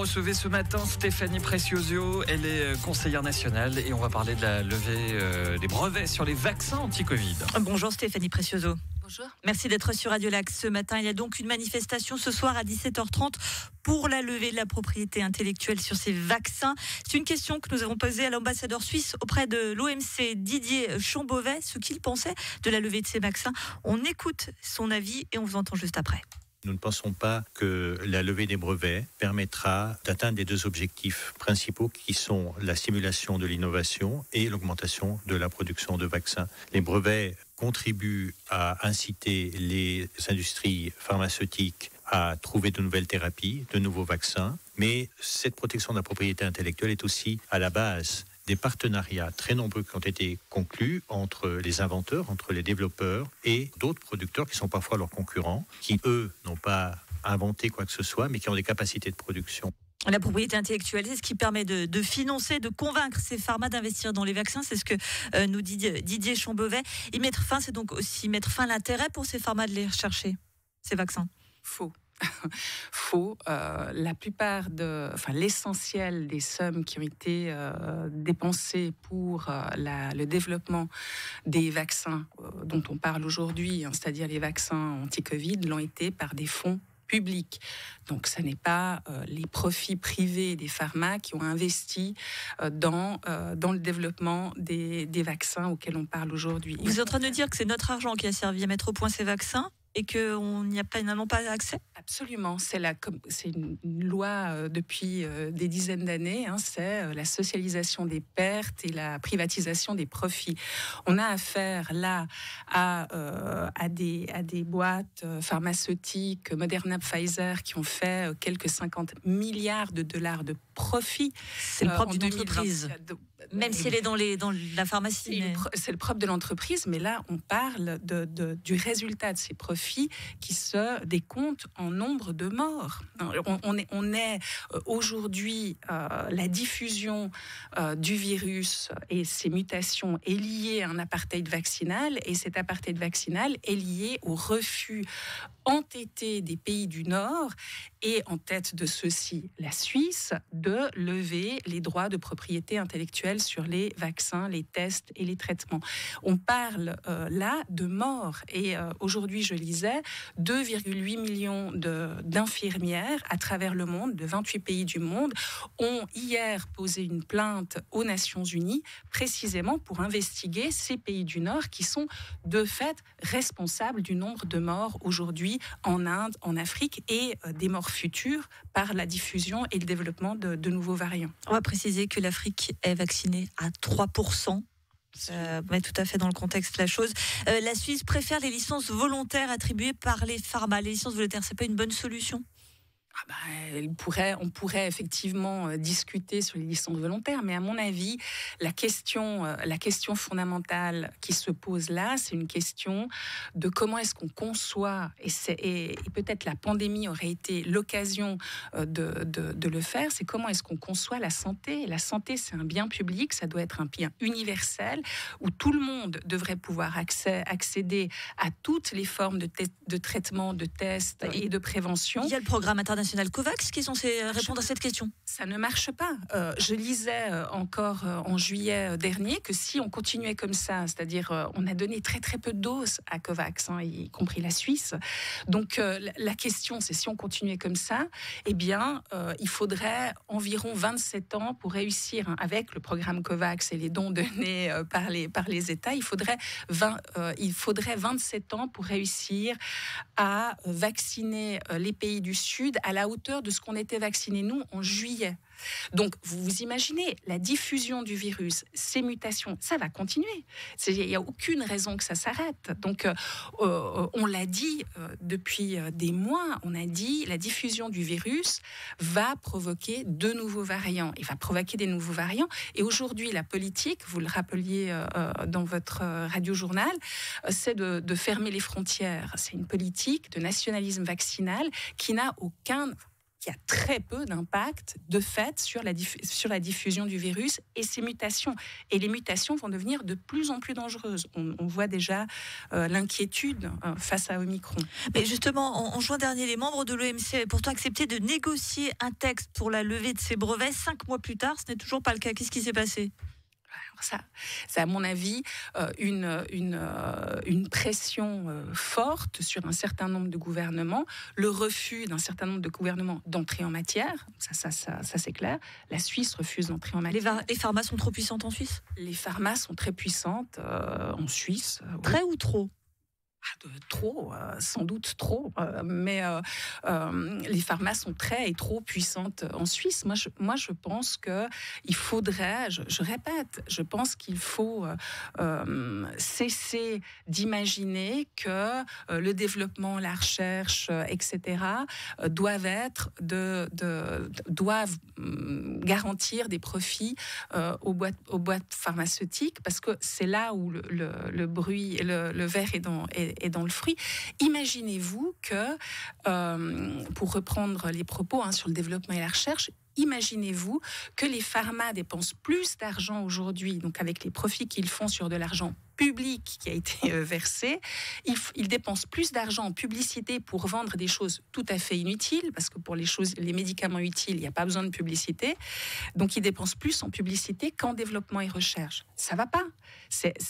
recevez ce matin Stéphanie Precioso. Elle est conseillère nationale et on va parler de la levée des brevets sur les vaccins anti-Covid. Bonjour Stéphanie Precioso. Bonjour. Merci d'être sur Radio Lac ce matin. Il y a donc une manifestation ce soir à 17h30 pour la levée de la propriété intellectuelle sur ces vaccins. C'est une question que nous avons posée à l'ambassadeur suisse auprès de l'OMC, Didier Chambovet, ce qu'il pensait de la levée de ces vaccins. On écoute son avis et on vous entend juste après. Nous ne pensons pas que la levée des brevets permettra d'atteindre les deux objectifs principaux qui sont la stimulation de l'innovation et l'augmentation de la production de vaccins. Les brevets contribuent à inciter les industries pharmaceutiques à trouver de nouvelles thérapies, de nouveaux vaccins, mais cette protection de la propriété intellectuelle est aussi à la base des partenariats très nombreux qui ont été conclus entre les inventeurs, entre les développeurs et d'autres producteurs qui sont parfois leurs concurrents, qui eux n'ont pas inventé quoi que ce soit, mais qui ont des capacités de production. La propriété intellectuelle, c'est ce qui permet de financer, de convaincre ces pharmas d'investir dans les vaccins. C'est ce que nous dit Didier Chambovet. Et mettre fin, c'est donc aussi mettre fin à l'intérêt pour ces pharmas de les rechercher, ces vaccins. Faux. Faux. La plupart l'essentiel des sommes qui ont été dépensées pour le développement des vaccins dont on parle aujourd'hui, c'est-à-dire les vaccins anti-Covid, l'ont été par des fonds publics. Donc, ce n'est pas les profits privés des pharma qui ont investi dans le développement des vaccins auxquels on parle aujourd'hui. Vous êtes en train de dire que c'est notre argent qui a servi à mettre au point ces vaccins et qu'on n'y a pas, n'avons pas accès? Absolument. C'est une loi depuis des dizaines d'années. C'est la socialisation des pertes et la privatisation des profits. On a affaire là à des boîtes pharmaceutiques, Moderna, Pfizer, qui ont fait quelques 50 milliards de dollars de profit. C'est le propre d'une entreprise. Même si elle est dans la pharmacie. C'est le propre de l'entreprise, mais là, on parle du résultat de ces profits qui se décomptent en nombre de morts. On est aujourd'hui, la diffusion du virus et ses mutations est liée à un apartheid vaccinal, et cet apartheid vaccinal est lié au refus entêté des pays du Nord, et en tête de ceux-ci, la Suisse, de lever les droits de propriété intellectuelle sur les vaccins, les tests et les traitements. On parle là de morts, et aujourd'hui, je lisais, 2,8 millions d'infirmières à travers le monde, de 28 pays du monde, ont hier posé une plainte aux Nations Unies, précisément pour investiguer ces pays du Nord qui sont de fait responsables du nombre de morts aujourd'hui en Inde, en Afrique, et des morts futures par la diffusion et le développement de nouveaux variants. On va préciser que l'Afrique est vaccinée à 3%. Mais tout à fait dans le contexte la chose. La Suisse préfère les licences volontaires attribuées par les pharma. Les licences volontaires, c'est pas une bonne solution? On pourrait effectivement discuter sur les licences volontaires, mais à mon avis, la question fondamentale qui se pose là, c'est une question de comment est-ce qu'on conçoit, et peut-être la pandémie aurait été l'occasion de le faire, c'est comment est-ce qu'on conçoit la santé. La santé, c'est un bien public, ça doit être un bien universel, où tout le monde devrait pouvoir accéder à toutes les formes de traitement, de tests et de prévention. Il y a le programme international COVAX qui est censé répondre à cette question. Ça ne marche pas. Je lisais encore en juillet dernier que si on continuait comme ça, c'est-à-dire on a donné très très peu de doses à COVAX, y compris la Suisse. Donc la question, c'est si on continuait comme ça, eh bien il faudrait environ 27 ans pour réussir, avec le programme COVAX et les dons donnés par les États, il faudrait 27 ans pour réussir à vacciner les pays du Sud à la hauteur de ce qu'on était vacciné nous en juillet. Donc, vous imaginez, la diffusion du virus, ces mutations, ça va continuer. Il n'y a aucune raison que ça s'arrête. Donc, on l'a dit depuis des mois, on a dit la diffusion du virus va provoquer de nouveaux variants. Il va provoquer des nouveaux variants. Et aujourd'hui, la politique, vous le rappeliez dans votre radio-journal, c'est de fermer les frontières. C'est une politique de nationalisme vaccinal qui n'a aucun... qui a très peu d'impact de fait sur la diffusion du virus et ses mutations. Et les mutations vont devenir de plus en plus dangereuses. On voit déjà l'inquiétude face à Omicron. Mais justement, en juin dernier, les membres de l'OMC avaient pourtant accepté de négocier un texte pour la levée de ces brevets. 5 mois plus tard, ce n'est toujours pas le cas. Qu'est-ce qui s'est passé ? Ça, c'est à mon avis une pression forte sur un certain nombre de gouvernements, le refus d'un certain nombre de gouvernements d'entrer en matière, ça c'est clair. La Suisse refuse d'entrer en matière. Les pharmas sont trop puissantes en Suisse ? Les pharmas sont très puissantes en Suisse. Très ou trop ? Trop, sans doute trop, mais les pharmas sont très et trop puissantes en Suisse. Moi, je pense qu'il faudrait, je répète, je pense qu'il faut cesser d'imaginer que le développement, la recherche, etc., doivent garantir des profits aux boîtes pharmaceutiques, parce que c'est là où le bruit, le verre est dans le fruit. Imaginez-vous que, pour reprendre les propos sur le développement et la recherche, imaginez-vous que les pharmas dépensent plus d'argent aujourd'hui, donc avec les profits qu'ils font sur de l'argent public qui a été versé, ils dépensent plus d'argent en publicité pour vendre des choses tout à fait inutiles, parce que pour les médicaments utiles, il n'y a pas besoin de publicité. Donc ils dépensent plus en publicité qu'en développement et recherche. Ça ne va pas. C'est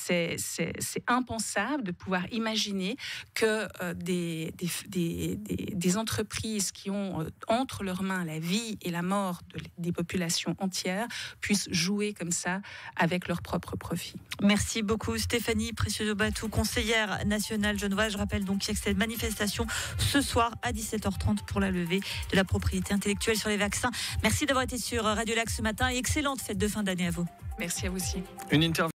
impensable de pouvoir imaginer que des entreprises qui ont entre leurs mains la vie et la mort des populations entières puissent jouer comme ça avec leurs propres profits. Merci beaucoup Stéphanie Precioso-Batou, conseillère nationale genevoise. Je rappelle donc qu'il y a cette manifestation ce soir à 17h30 pour la levée de la propriété intellectuelle sur les vaccins. Merci d'avoir été sur Radio Lac ce matin et excellente fête de fin d'année à vous. Merci à vous aussi. Une interview